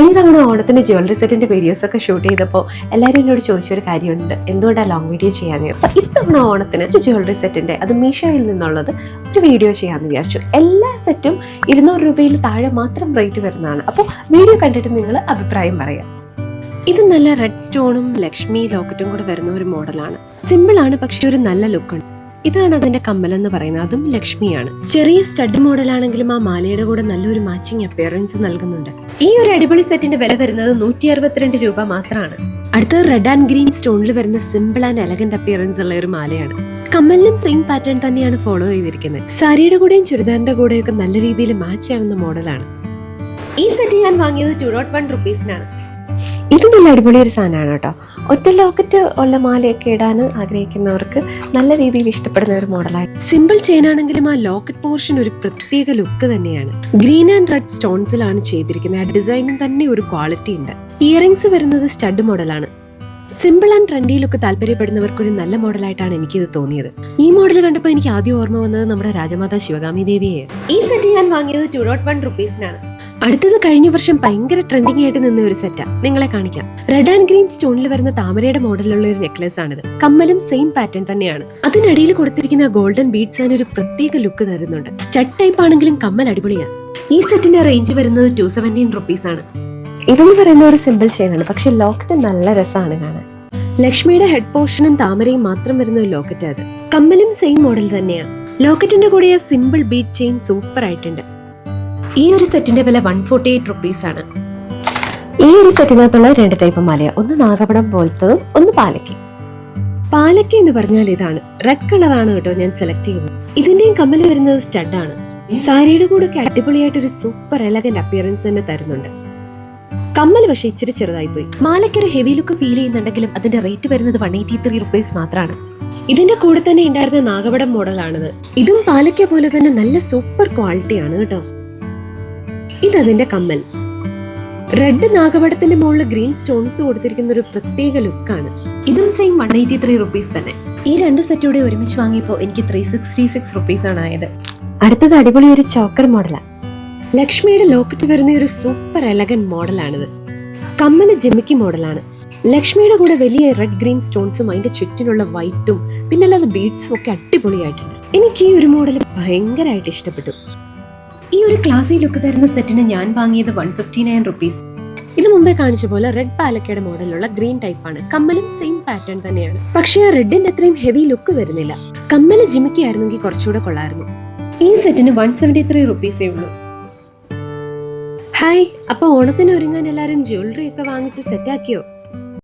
കഴിഞ്ഞ തവണ ഓണത്തിന് ജ്വല്ലറി സെറ്റിന്റെ വീഡിയോസ് ഒക്കെ ഷൂട്ട് ചെയ്തപ്പോൾ എല്ലാവരും എന്നോട് ചോദിച്ചൊരു കാര്യമുണ്ട്, എന്തുകൊണ്ടാണ് ലോങ് വീഡിയോ ചെയ്യാൻ. അപ്പൊ ഇത്തവണ ഓണത്തിന് ജ്വല്ലറി സെറ്റിന്റെ അത് മീഷോയിൽ നിന്നുള്ളത് ഒരു വീഡിയോ ചെയ്യാമെന്ന് വിചാരിച്ചു. എല്ലാ സെറ്റും 200 രൂപയിൽ താഴെ മാത്രം റേറ്റ് വരുന്നതാണ്. അപ്പോൾ വീഡിയോ കണ്ടിട്ട് നിങ്ങൾ അഭിപ്രായം പറയാം. ഇത് നല്ല റെഡ് സ്റ്റോണും ലക്ഷ്മി ലോക്കറ്റും കൂടെ വരുന്ന ഒരു മോഡലാണ്. സിമ്പിൾ ആണ്, പക്ഷെ ഒരു നല്ല ലുക്കാണ്. ഇതാണ് അതിന്റെ കമ്മലെന്ന് പറയുന്നത്, അതും ലക്ഷ്മിയാണ്. ചെറിയ സ്റ്റഡ് മോഡലാണെങ്കിലും ആ മാലയുടെ കൂടെ നല്ലൊരു മാച്ചിങ് അപ്പിയറൻസ് നൽകുന്നുണ്ട്. ഈ ഒരു അടിപൊളി സെറ്റിന്റെ വില വരുന്നത് 162 രൂപ മാത്രമാണ്. അടുത്തത് റെഡ് ആൻഡ് ഗ്രീൻ സ്റ്റോണിൽ വരുന്ന സിമ്പിൾ ആൻഡ് എലഗന്റ് അപ്പിയറൻസ് ഉള്ള ഒരു മാലയാണ്. കമ്മലിനും സെയിം പാറ്റേൺ തന്നെയാണ് ഫോളോ ചെയ്തിരിക്കുന്നത്. സാരിയുടെ കൂടെയും ചുരിദാറിന്റെ കൂടെയും ഒക്കെ നല്ല രീതിയിൽ മാച്ച് ആവുന്ന മോഡലാണ്. ഈ സെറ്റ് ഞാൻ വാങ്ങിയത് 201 റുപ്പീസിനാണ്. ഇത് നല്ല അടിപൊളി ഒരു സാധനമാണ് കേട്ടോ. ഒറ്റ ലോക്കറ്റ് ഉള്ള മാലയൊക്കെ ഇടാൻ ആഗ്രഹിക്കുന്നവർക്ക് നല്ല രീതിയിൽ ഇഷ്ടപ്പെടുന്ന ഒരു മോഡലാണ്. സിമ്പിൾ ചെയിൻ ആണെങ്കിലും ആ ലോക്കറ്റ് പോർഷൻ ഒരു പ്രത്യേക ലുക്ക് തന്നെയാണ്. ഗ്രീൻ ആൻഡ് റെഡ് സ്റ്റോൺസിലാണ് ചെയ്തിരിക്കുന്നത്. ആ ഡിസൈനും തന്നെ ഒരു ക്വാളിറ്റി ഉണ്ട്. ഇയറിംഗ്സ് വരുന്നത് സ്റ്റഡ് മോഡലാണ്. സിമ്പിൾ ആൻഡ് ട്രെൻഡി ലുക്ക് താല്പര്യപ്പെടുന്നവർക്ക് ഒരു നല്ല മോഡലായിട്ടാണ് എനിക്കിത് തോന്നിയത്. ഈ മോഡൽ കണ്ടപ്പോൾ എനിക്ക് ആദ്യം ഓർമ്മ വന്നത് നമ്മുടെ രാജമാതാ ശിവഗാമി ദേവിയെ. ഈ സെറ്റ് ഞാൻ വാങ്ങിയത് 201 റുപ്പീസിനാണ്. അടുത്തത് കഴിഞ്ഞ വർഷം ഭയങ്കര ട്രെൻഡിങ് ആയിട്ട് നിന്ന ഒരു സെറ്റാ, നിങ്ങളെ കാണിക്കാം. റെഡ് ആൻഡ് ഗ്രീൻ സ്റ്റോണിൽ വരുന്ന താമരയുടെ മോഡലുള്ള ഒരു നെക്ലസ് ആണിത്. കമ്മലും സെയിം പാറ്റേൺ തന്നെയാണ്. അതിനടിയിൽ കൊടുത്തിരിക്കുന്ന ഗോൾഡൻ ബീഡ്സ് അതിന് ഒരു പ്രത്യേക ലുക്ക് തരുന്നുണ്ട്. സ്റ്റഡ് ടൈപ്പ് ആണെങ്കിലും കമ്മൽ അടിപൊളിയാണ്. ഈ സെറ്റിന്റെ റേഞ്ച് വരുന്നത് 217 റുപ്പീസ് ആണ്. ഇതെന്ന് പറയുന്ന ഒരു സിമ്പിൾ ചെയിനാണ്, പക്ഷെ ലോക്കറ്റ് നല്ല രസമാണ് കാണാൻ. ലക്ഷ്മിയുടെ ഹെഡ് പോർഷനും താമരയും മാത്രം വരുന്ന ഒരു ലോക്കറ്റ് അത്. കമ്മലും സെയിം മോഡൽ തന്നെയാണ്. ലോക്കറ്റിന്റെ കൂടെ ആ സിമ്പിൾ ബീഡ് ചെയിൻ സൂപ്പർ ആയിട്ടുണ്ട്. ഈ ഒരു സെറ്റിന്റെ വില 148 റുപ്പീസ് ആണ്. ഈ ഒരു സെറ്റിനകത്തുള്ള 2 ടൈപ്പ് മാലയ, ഒന്ന് നാഗപടം പോലത്തതും ഒന്ന് പാലക്കി. പാലക്കി എന്ന് പറഞ്ഞാൽ ഇതാണ്. റെഡ് കളറാണ് കേട്ടോ ഞാൻ സെലക്ട് ചെയ്തത്. ഇതിന്റെയും കമ്മല് വരുന്നത് സ്റ്റഡ് ആണ്. സാരിയുടെ കൂടെ ഒക്കെ അടിപൊളിയായിട്ട് ഒരു സൂപ്പർ എലഗന്റ് അപ്പിയറൻസ് തന്നെ തരുന്നുണ്ട്. കമ്മൽ പക്ഷേ ഇച്ചിരി ചെറുതായി പോയി. മാലയ്ക്ക് ഒരു ഹെവി ലുക്ക് ഫീൽ ചെയ്യുന്നുണ്ടെങ്കിലും അതിന്റെ റേറ്റ് വരുന്നത് 183 റുപ്പീസ് മാത്രമാണ്. ഇതിന്റെ കൂടെ തന്നെ ഉണ്ടായിരുന്ന നാഗപടം മോഡലാണിത്. ഇതും പാലക്ക പോലെ തന്നെ നല്ല സൂപ്പർ ക്വാളിറ്റിയാണ് കേട്ടോ. ഇതതിന്റെ കമ്മൽ. റെഡ് നാഗപടത്തിന്റെ മുകളിൽ ഗ്രീൻ സ്റ്റോൺസ് കൊടുത്തിരിക്കുന്ന ഒരു പ്രത്യേക ലുക്കാണ്. ഇതും സെയിം 183 റുപ്പീസ് തന്നെ. ഈ 2 സെറ്റോടെ ഒരുമിച്ച് വാങ്ങിയപ്പോൾ എനിക്ക് 366 റുപ്പീസ് ആണ് ആയത്. അടുത്തത് അടിപൊളി ഒരു ചോക്കർ മോഡലാണ്. ലക്ഷ്മിയുടെ ലോക്കറ്റ് വരുന്ന ഒരു സൂപ്പർ എലഗന്റ് മോഡലാണിത്. കമ്മല് ജിമിക്കി മോഡലാണ്. ലക്ഷ്മിയുടെ കൂടെ വലിയ റെഡ് ഗ്രീൻ സ്റ്റോൺസും അതിന്റെ ചുറ്റിനുള്ള വൈറ്റും പിന്നെ അല്ലാതെ ബീഡ്സും ഒക്കെ അടിപൊളിയായിട്ടുണ്ട്. എനിക്ക് ഈ ഒരു മോഡൽ ഭയങ്കരമായിട്ട് ഇഷ്ടപ്പെട്ടു. ഈ ഒരു ക്ലാസി ലുക്ക് തരുന്ന സെറ്റിന് ഞാൻ വാങ്ങിയത് 159 റുപ്പീസ്. ഇത് മുമ്പേ കാണിച്ച പോലെ റെഡ് പാലക്കയുടെ മോഡലുള്ള ഗ്രീൻ ടൈപ്പ് ആണ്. കമ്മലും സെയിം പാറ്റേൺ തന്നെയാണ്, പക്ഷേ ആ റെഡിന്റെ അത്രയും ഹെവി ലുക്ക് വരുന്നില്ല. കമ്മല് ജിമിക്കി ആയിരുന്നെങ്കിൽ കുറച്ചുകൂടെ കൊള്ളായിരുന്നു. ഈ സെറ്റിന് 173 റുപ്പീസേ ഉള്ളൂ. ഹായ്, അപ്പൊ ഓണത്തിന് ഒരുങ്ങാൻ എല്ലാരും ജ്വല്ലറി ഒക്കെ വാങ്ങിച്ച് സെറ്റാക്കിയോ?